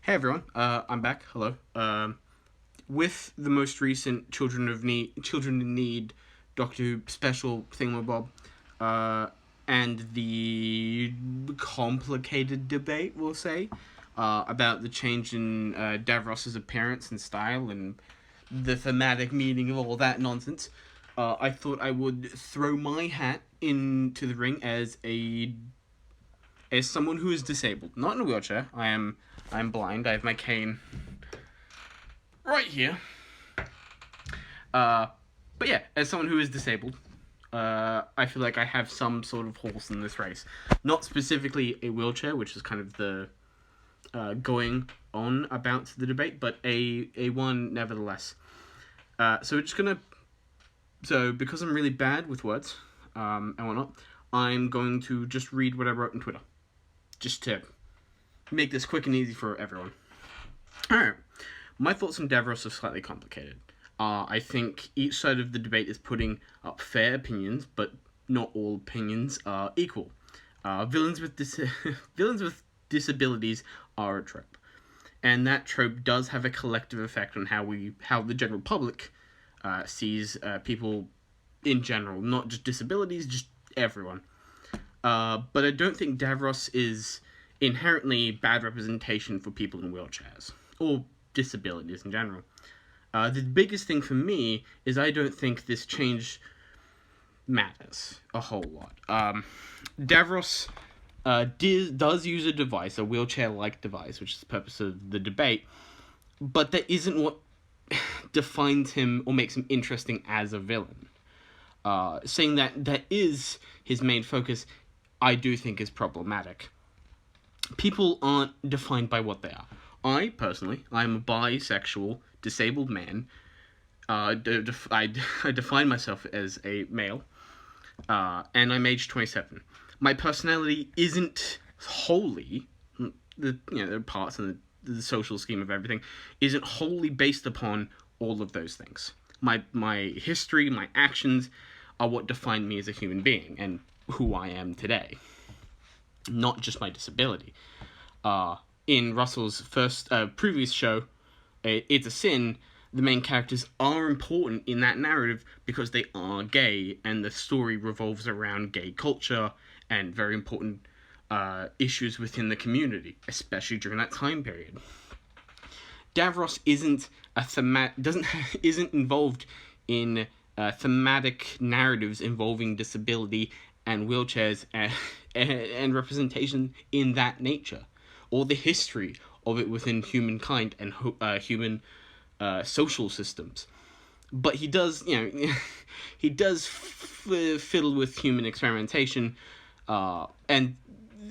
Hey everyone, I'm back. Hello. With the most recent Children in Need, Doctor Who special thingamabob, uh, and the complicated debate, we'll say, about the change in Davros's appearance and style and the thematic meaning of all that nonsense. I thought I would throw my hat into the ring as someone who is disabled, not in a wheelchair. I'm blind. I have my cane right here. Uh, but yeah, as someone who is disabled, I feel like I have some sort of horse in this race. Not specifically a wheelchair, which is kind of the going on about the debate, but a one nevertheless. So we're just gonna. So because I'm really bad with words, and whatnot, I'm going to just read what I wrote on Twitter, just to make this quick and easy for everyone. Alright. My thoughts on Davros are slightly complicated. I think each side of the debate is putting up fair opinions, but not all opinions are equal. Villains with villains with disabilities are a trope, and that trope does have a collective effect on how the general public sees people in general, not just disabilities, just everyone. But I don't think Davros is inherently bad representation for people in wheelchairs or disabilities in general. The biggest thing for me is I don't think this change matters a whole lot. Davros does use a device, a wheelchair-like device, which is the purpose of the debate, but that isn't what defines him or makes him interesting as a villain. Saying that is his main focus, I do think is problematic. People aren't defined by what they are. I, personally, I'm a bisexual, disabled man. I define myself as a male, and I'm age 27. My personality isn't wholly, the parts and the social scheme of everything, isn't wholly based upon all of those things. My history, my actions, are what define me as a human being and who I am today, not just my disability. In Russell's previous show, It's a Sin, the main characters are important in that narrative because they are gay, and the story revolves around gay culture and very important issues within the community, especially during that time period. Davros isn't isn't involved in thematic narratives involving disability and wheelchairs and representation in that nature, or the history of it within humankind and human social systems. But he does, he does fiddle with human experimentation, and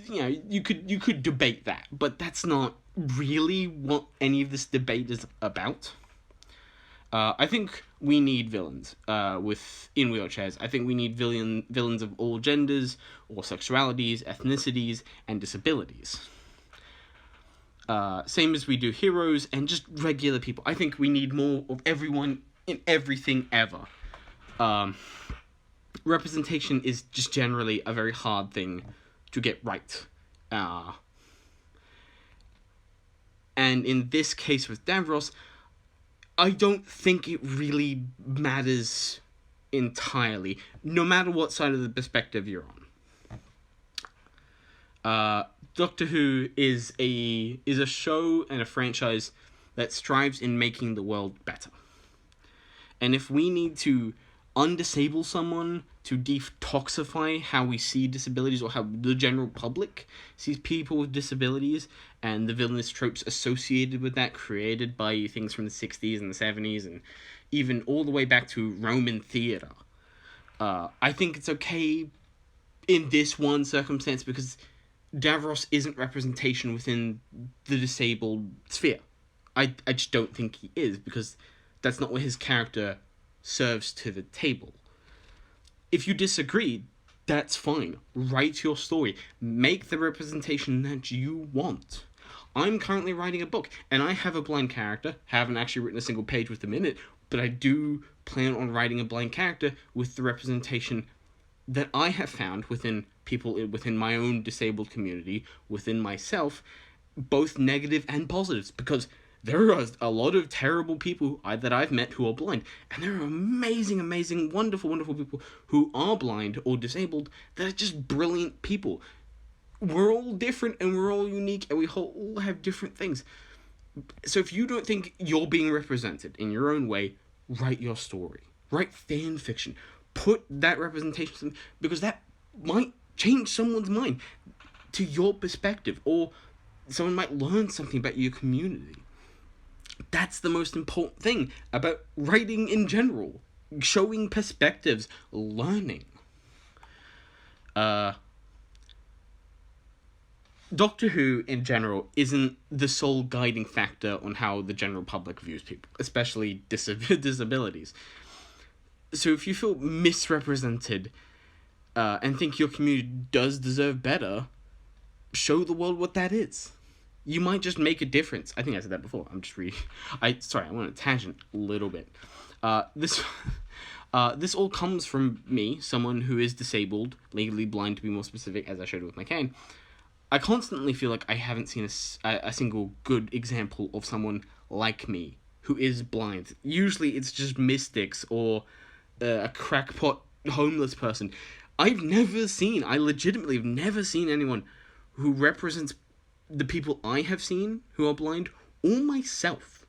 you could debate that, but that's not really what any of this debate is about. I think we need villains in wheelchairs. I think we need villains of all genders, or sexualities, ethnicities, and disabilities. Same as we do heroes and just regular people. I think we need more of everyone in everything ever. Representation is just generally a very hard thing to get right. And in this case with Davros, I don't think it really matters entirely, no matter what side of the perspective you're on. Doctor Who is a show and a franchise that strives in making the world better. And if we need to undisable someone to detoxify how we see disabilities, or how the general public sees people with disabilities, and the villainous tropes associated with that, created by things from the 60s and the 70s, and even all the way back to Roman theatre, I think it's okay in this one circumstance, because Davros isn't representation within the disabled sphere. I just don't think he is, because that's not what his character serves to the table. If you disagree, that's fine. Write your story. Make the representation that you want. I'm currently writing a book, and I have a blind character. Haven't actually written a single page with him in it, but I do plan on writing a blind character with the representation that I have found within people within my own disabled community, within myself, both negative and positives, because there are a lot of terrible people that I've met who are blind, and there are amazing, wonderful people who are blind or disabled that are just brilliant people. We're all different and we're all unique and we all have different things. So if you don't think you're being represented in your own way, write your story. Write fan fiction. Put that representation, because that might change someone's mind to your perspective, or someone might learn something about your community. That's the most important thing about writing in general. Showing perspectives, learning. Doctor Who, in general, isn't the sole guiding factor on how the general public views people, especially disabilities. So if you feel misrepresented and think your community does deserve better, show the world what that is. You might just make a difference. I think I said that before. I'm just sorry, I went on a tangent a little bit. This all comes from me, someone who is disabled, legally blind to be more specific, as I showed with my cane. I constantly feel like I haven't seen a single good example of someone like me who is blind. Usually it's just mystics or a crackpot homeless person. I legitimately have never seen anyone who represents the people I have seen who are blind, or myself.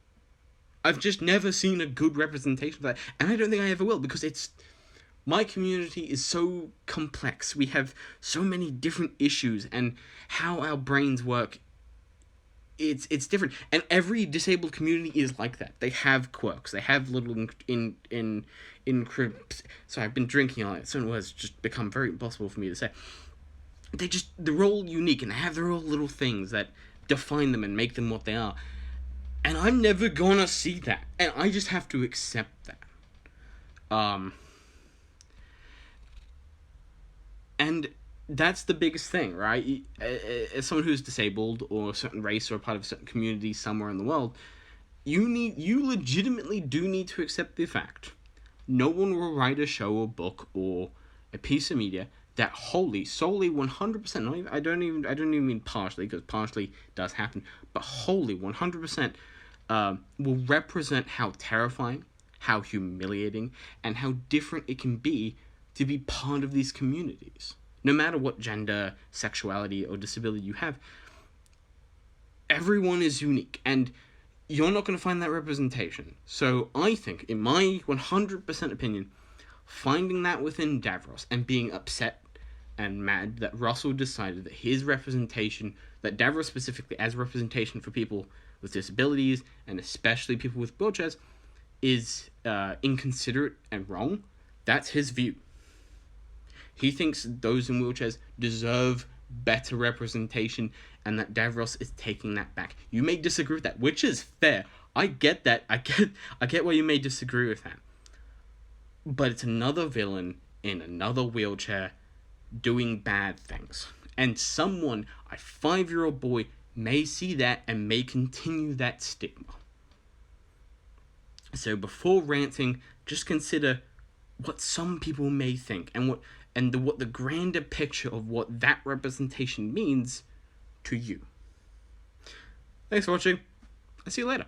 I've just never seen a good representation of that, and I don't think I ever will, because my community is so complex. We have so many different issues, and how our brains work, it's different. And every disabled community is like that. They have quirks. They have little sorry, I've been drinking on it. Certain words just become very impossible for me to say. They're all unique, and they have their own little things that define them and make them what they are. And I'm never gonna see that, and I just have to accept that. And that's the biggest thing, right? As someone who's disabled, or a certain race, or a part of a certain community somewhere in the world, you legitimately do need to accept the fact no one will write a show or book or a piece of media that solely 100%, I don't even mean partially, because partially does happen, but wholly 100% will represent how terrifying, how humiliating, and how different it can be to be part of these communities. No matter what gender, sexuality, or disability you have, everyone is unique, and you're not going to find that representation. So I think, in my 100% opinion, finding that within Davros and being upset and mad that Russell decided that his representation, that Davros specifically as representation for people with disabilities, and especially people with wheelchairs, is inconsiderate and wrong, that's his view. He thinks those in wheelchairs deserve better representation, and that Davros is taking that back. You may disagree with that, which is fair. I get that. I get why you may disagree with that. But it's another villain in another wheelchair doing bad things. And someone, a 5-year-old boy, may see that and may continue that stigma. So before ranting, just consider what some people may think, and what the grander picture of what that representation means to you. Thanks for watching. I'll see you later.